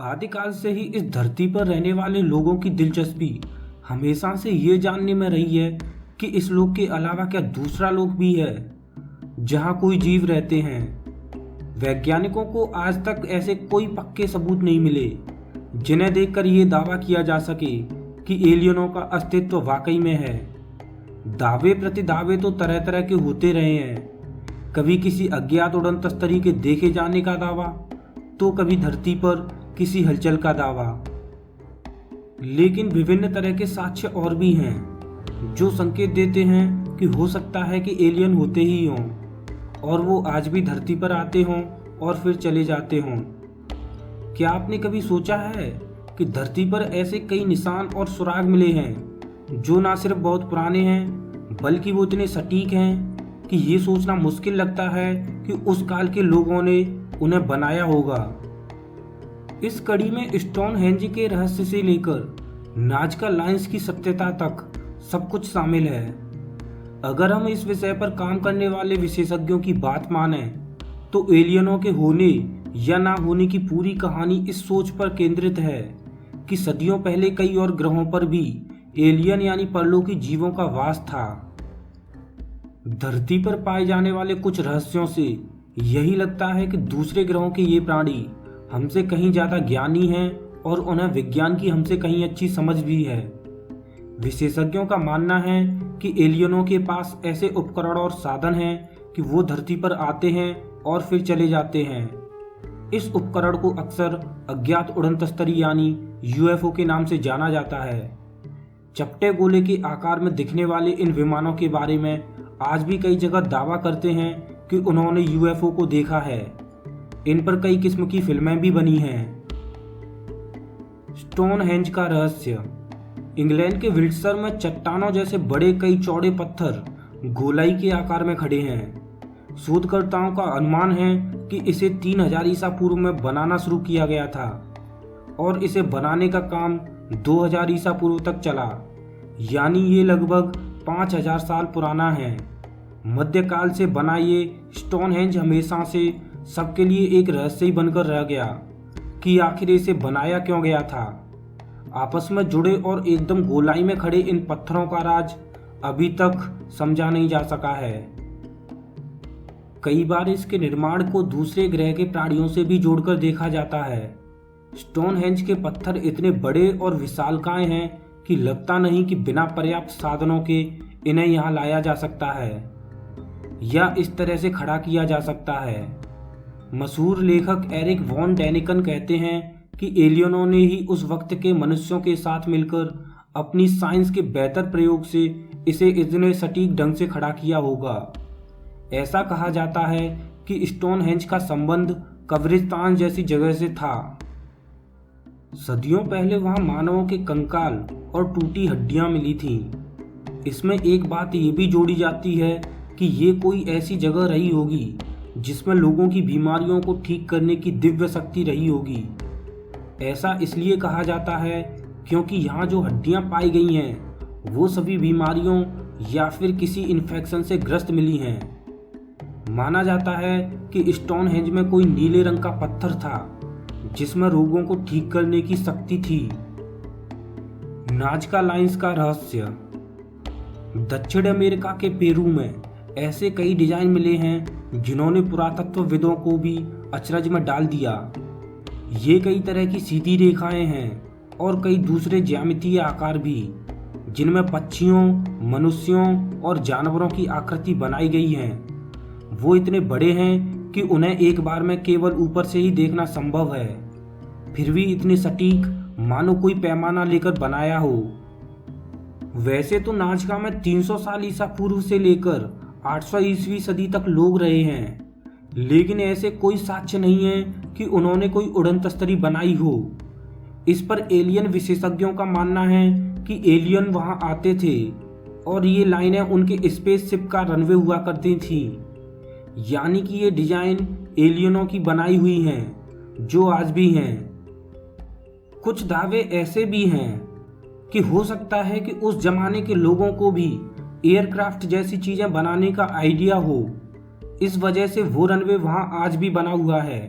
आदिकाल से ही इस धरती पर रहने वाले लोगों की दिलचस्पी हमेशा से ये जानने में रही है कि इस लोक के अलावा क्या दूसरा लोक भी है जहाँ कोई जीव रहते हैं। वैज्ञानिकों को आज तक ऐसे कोई पक्के सबूत नहीं मिले जिन्हें देखकर ये दावा किया जा सके कि एलियनों का अस्तित्व वाकई में है। दावे प्रति दावे तो तरह तरह के होते रहे हैं, कभी किसी अज्ञात उड़न तस्तरी के देखे जाने का दावा, तो कभी धरती पर किसी हलचल का दावा। लेकिन विभिन्न तरह के साक्ष्य और भी हैं जो संकेत देते हैं कि हो सकता है कि एलियन होते ही हों और वो आज भी धरती पर आते हों और फिर चले जाते हों। क्या आपने कभी सोचा है कि धरती पर ऐसे कई निशान और सुराग मिले हैं जो ना सिर्फ बहुत पुराने हैं बल्कि वो इतने सटीक हैं कि ये सोचना मुश्किल लगता है कि उस काल के लोगों ने उन्हें बनाया होगा। इस कड़ी में स्टोनहेंज के रहस्य से लेकर नाज़का लाइन्स की सत्यता तक सब कुछ शामिल है। अगर हम इस विषय पर काम करने वाले विशेषज्ञों की बात मानें तो एलियनों के होने या ना होने की पूरी कहानी इस सोच पर केंद्रित है कि सदियों पहले कई और ग्रहों पर भी एलियन यानी परलोकी जीवों का वास था। धरती पर पाए जाने वाले कुछ रहस्यों से यही लगता है कि दूसरे ग्रहों के ये प्राणी हमसे कहीं ज़्यादा ज्ञानी हैं और उन्हें विज्ञान की हमसे कहीं अच्छी समझ भी है। विशेषज्ञों का मानना है कि एलियनों के पास ऐसे उपकरण और साधन हैं कि वो धरती पर आते हैं और फिर चले जाते हैं। इस उपकरण को अक्सर अज्ञात उड़न तस्तरी यानी यूएफओ के नाम से जाना जाता है। चपटे गोले के आकार में दिखने वाले इन विमानों के बारे में आज भी कई जगह दावा करते हैं कि उन्होंने यूएफओ को देखा है। इन पर कई किस्म की फिल्में भी बनी हैं। स्टोनहेंज का रहस्य। इंग्लैंड के विल्ट्सर में चट्टानों जैसे बड़े कई चौड़े पत्थर गोलाई के आकार में खड़े हैं। शोधकर्ताओं का अनुमान है कि इसे 3000 ईसा पूर्व में बनाना शुरू किया गया था और इसे बनाने का काम 2000 ईसा पूर्व तक चला, यानी ये लगभग 5000 साल पुराना है। मध्यकाल से बना ये स्टोनहेंज हमेशा से सबके लिए एक रहस्य ही बनकर रह गया कि आखिर इसे बनाया क्यों गया था। आपस में जुड़े और एकदम गोलाई में खड़े इन पत्थरों का राज अभी तक समझा नहीं जा सका है। कई बार इसके निर्माण को दूसरे ग्रह के प्राणियों से भी जोड़कर देखा जाता है। स्टोनहेंज के पत्थर इतने बड़े और विशालकाय हैं कि लगता नहीं कि बिना पर्याप्त साधनों के इन्हें यहाँ लाया जा सकता है या इस तरह से खड़ा किया जा सकता है। मशहूर लेखक एरिक वॉन डैनिकन कहते हैं कि एलियनों ने ही उस वक्त के मनुष्यों के साथ मिलकर अपनी साइंस के बेहतर प्रयोग से इसे इतने सटीक ढंग से खड़ा किया होगा। ऐसा कहा जाता है कि स्टोनहेंज का संबंध कब्रिस्तान जैसी जगह से था। सदियों पहले वहां मानवों के कंकाल और टूटी हड्डियां मिली थीं। इसमें एक बात ये भी जोड़ी जाती है कि ये कोई ऐसी जगह रही होगी जिसमें लोगों की बीमारियों को ठीक करने की दिव्य शक्ति रही होगी। ऐसा इसलिए कहा जाता है क्योंकि यहाँ जो हड्डियाँ पाई गई हैं वो सभी बीमारियों या फिर किसी इन्फेक्शन से ग्रस्त मिली हैं। माना जाता है कि स्टोनहेंज में कोई नीले रंग का पत्थर था जिसमें रोगों को ठीक करने की शक्ति थी। नाज़का लाइन्स का रहस्य। दक्षिण अमेरिका के पेरू में ऐसे कई डिजाइन मिले हैं जिन्होंने पुरातत्वविदों को भी अचरज में डाल दिया। ये कई तरह की सीधी रेखाएं हैं और कई दूसरे ज्यामितीय आकार भी, जिनमें पक्षियों, मनुष्यों और जानवरों की आकृति बनाई गई है। वो इतने बड़े हैं कि उन्हें एक बार में केवल ऊपर से ही देखना संभव है, फिर भी इतने सटीक मानो कोई पैमाना लेकर बनाया हो। वैसे तो नाज़का में 300 साल ईसा पूर्व से लेकर 800 ईस्वी सदी तक लोग रहे हैं, लेकिन ऐसे कोई साक्ष्य नहीं है कि उन्होंने कोई उड़न तस्तरी बनाई हो। इस पर एलियन विशेषज्ञों का मानना है कि एलियन वहां आते थे और ये लाइनें उनके स्पेसशिप का रनवे हुआ करती थीं, यानी कि ये डिजाइन एलियनों की बनाई हुई हैं जो आज भी हैं। कुछ दावे ऐसे भी हैं कि हो सकता है कि उस जमाने के लोगों को भी एयरक्राफ्ट जैसी चीजें बनाने का आइडिया हो, इस वजह से वो रनवे वहां आज भी बना हुआ है।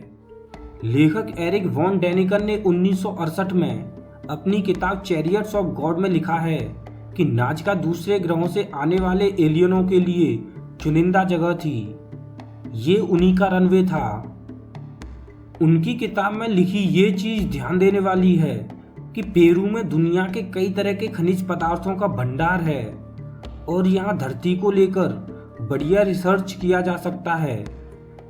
लेखक एरिक वॉन डैनिकर ने 1968 में अपनी किताब चैरियट्स ऑफ गॉड में लिखा है कि नाज़का दूसरे ग्रहों से आने वाले एलियनों के लिए चुनिंदा जगह थी। ये उन्हीं का रनवे था। उनकी किताब में लिखी ये चीज़ ध्यान देने वाली है कि पेरू में दुनिया के कई तरह के खनिज पदार्थों का भंडार है और यहाँ धरती को लेकर बढ़िया रिसर्च किया जा सकता है।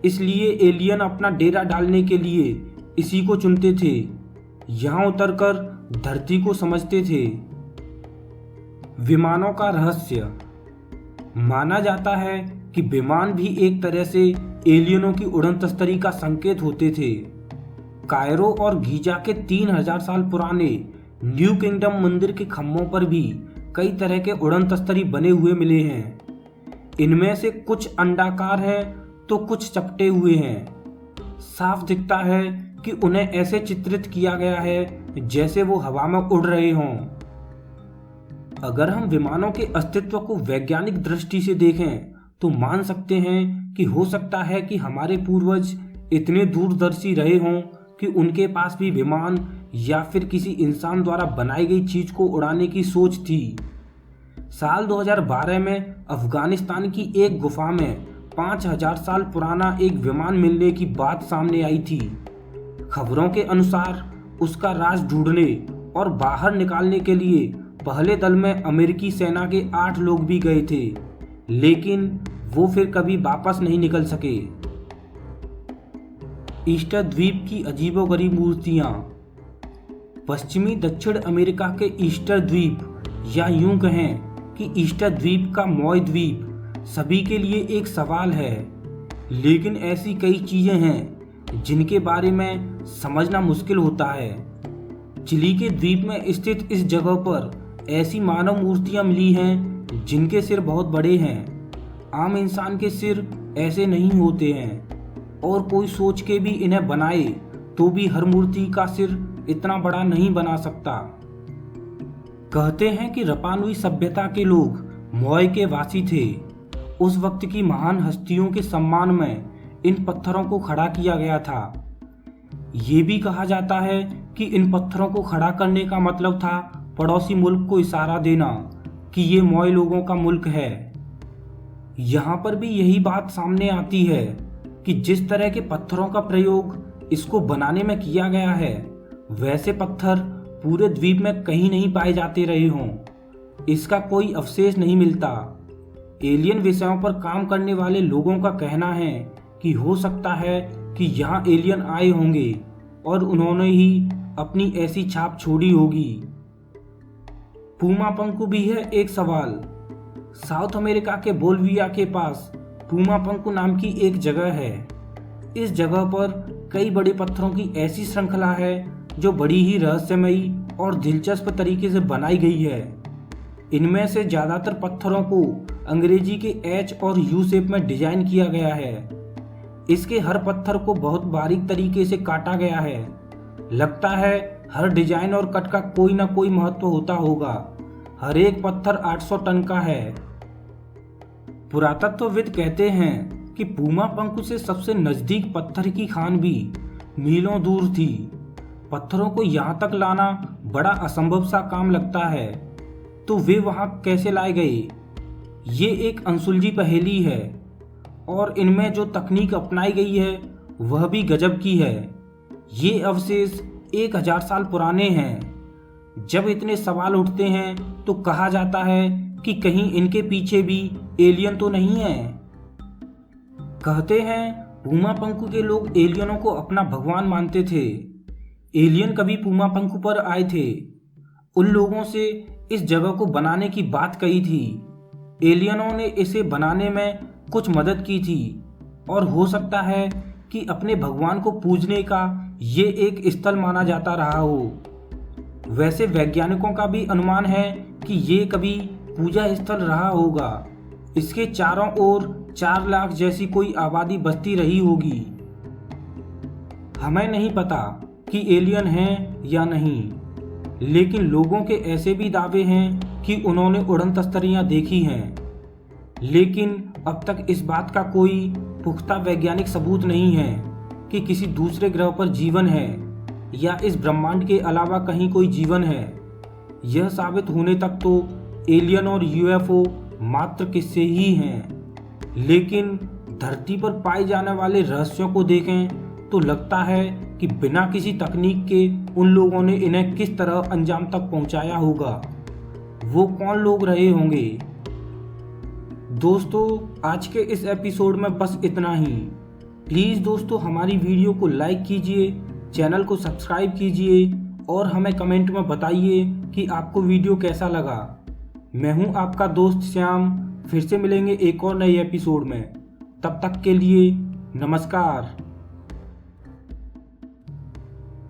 इसलिए एलियन अपना डेरा डालने के लिए इसी को चुनते थे। यहाँ उतरकर धरती को समझते थे। विमानों का रहस्य। माना जाता है कि विमान भी एक तरह से एलियनों की उड़न तस्तरी का संकेत होते थे। कायरो और गीजा के 3000 साल पुराने न्यू किंगडम मंदिर के खम्भों पर भी कई तरह के उड़न तस्तरी बने हुए मिले हैं। इनमें से कुछ अंडाकार हैं तो कुछ चपटे हुए हैं। साफ दिखता है कि उन्हें ऐसे चित्रित किया गया है जैसे वो हवा में उड़ रहे हों। अगर हम विमानों के अस्तित्व को वैज्ञानिक दृष्टि से देखें तो मान सकते हैं कि हो सकता है कि हमारे पूर्वज इतने दूरदर्शी रहे हों कि उनके पास भी विमान या फिर किसी इंसान द्वारा बनाई गई चीज को उड़ाने की सोच थी। साल 2012 में अफगानिस्तान की एक गुफा में 5000 साल पुराना एक विमान मिलने की बात सामने आई थी। खबरों के अनुसार उसका राज ढूंढने और बाहर निकालने के लिए पहले दल में अमेरिकी सेना के 8 लोग भी गए थे, लेकिन वो फिर कभी वापस नहीं निकल सके। ईस्टर द्वीप की अजीबोगरीब मूर्तियां। पश्चिमी दक्षिण अमेरिका के ईस्टर द्वीप, या यूं कहें कि ईस्टर द्वीप का मॉय द्वीप, सभी के लिए एक सवाल है। लेकिन ऐसी कई चीजें हैं जिनके बारे में समझना मुश्किल होता है। चिली के द्वीप में स्थित इस जगह पर ऐसी मानव मूर्तियां मिली हैं जिनके सिर बहुत बड़े हैं। आम इंसान के सिर ऐसे नहीं होते हैं और कोई सोच के भी इन्हें बनाए तो भी हर मूर्ति का सिर इतना बड़ा नहीं बना सकता। कहते हैं कि रपानुई सभ्यता के लोग मॉय के वासी थे। उस वक्त की महान हस्तियों के सम्मान में इन पत्थरों को खड़ा किया गया था। ये भी कहा जाता है कि इन पत्थरों को खड़ा करने का मतलब था पड़ोसी मुल्क को इशारा देना कि ये मॉय लोगों का मुल्क है। यहाँ पर भी यही बात सामने आती है कि जिस तरह के पत्थरों का प्रयोग इसको बनाने में किया गया है, वैसे पत्थर पूरे द्वीप में कहीं नहीं पाए जाते रहे हों। इसका कोई अवशेष नहीं मिलता। एलियन विषयों पर काम करने वाले लोगों का कहना है कि हो सकता है कि यहाँ एलियन आए होंगे और उन्होंने ही अपनी ऐसी छाप छोड़ी होगी। पूमा पंकु भी है एक सवाल। साउथ अमेरिका के बोल्विया के पास पूमा पंकु नाम की एक जगह है। इस जगह पर कई बड़े पत्थरों की ऐसी श्रृंखला है जो बड़ी ही रहस्यमयी और दिलचस्प तरीके से बनाई गई है। इनमें से ज़्यादातर पत्थरों को अंग्रेजी के एच और यू शेप में डिजाइन किया गया है। इसके हर पत्थर को बहुत बारीक तरीके से काटा गया है। लगता है हर डिजाइन और कट का कोई ना कोई महत्व होता होगा। हर एक पत्थर 800 टन का है। पुरातत्वविद कहते हैं कि पूमा पंकु से सबसे नजदीक पत्थर की खान भी मीलों दूर थी। पत्थरों को यहाँ तक लाना बड़ा असंभव सा काम लगता है, तो वे वहाँ कैसे लाए गए? ये एक अनसुलझी पहेली है और इनमें जो तकनीक अपनाई गई है वह भी गजब की है। ये अवशेष 1000 साल पुराने हैं। जब इतने सवाल उठते हैं तो कहा जाता है कि कहीं इनके पीछे भी एलियन तो नहीं है। कहते हैं पूमा पंकु के लोग एलियनों को अपना भगवान मानते थे। एलियन कभी पूमा पंकु पर आए थे। उन लोगों से इस जगह को बनाने की बात कही थी। एलियनों ने इसे बनाने में कुछ मदद की थी और हो सकता है कि अपने भगवान को पूजने का ये एक स्थल माना जाता रहा हो। वैसे वैज्ञानिकों का भी अनुमान है कि ये कभी पूजा स्थल रहा होगा। इसके चारों ओर 4 लाख जैसी कोई आबादी बसती रही होगी। हमें नहीं पता कि एलियन हैं या नहीं, लेकिन लोगों के ऐसे भी दावे हैं कि उन्होंने उड़न तस्तरियां देखी हैं। लेकिन अब तक इस बात का कोई पुख्ता वैज्ञानिक सबूत नहीं है। कि किसी दूसरे ग्रह पर जीवन है या इस ब्रह्मांड के अलावा कहीं कोई जीवन है। यह साबित होने तक तो एलियन और यूएफओ मात्र किस्से ही हैं, लेकिन धरती पर पाए जाने वाले रहस्यों को देखें तो लगता है कि बिना किसी तकनीक के उन लोगों ने इन्हें किस तरह अंजाम तक पहुंचाया होगा। वो कौन लोग रहे होंगे। दोस्तों, आज के इस एपिसोड में बस इतना ही। प्लीज़ दोस्तों, हमारी वीडियो को लाइक कीजिए, चैनल को सब्सक्राइब कीजिए और हमें कमेंट में बताइए कि आपको वीडियो कैसा लगा। मैं हूं आपका दोस्त श्याम। फिर से मिलेंगे एक और नए एपिसोड में। तब तक के लिए नमस्कार।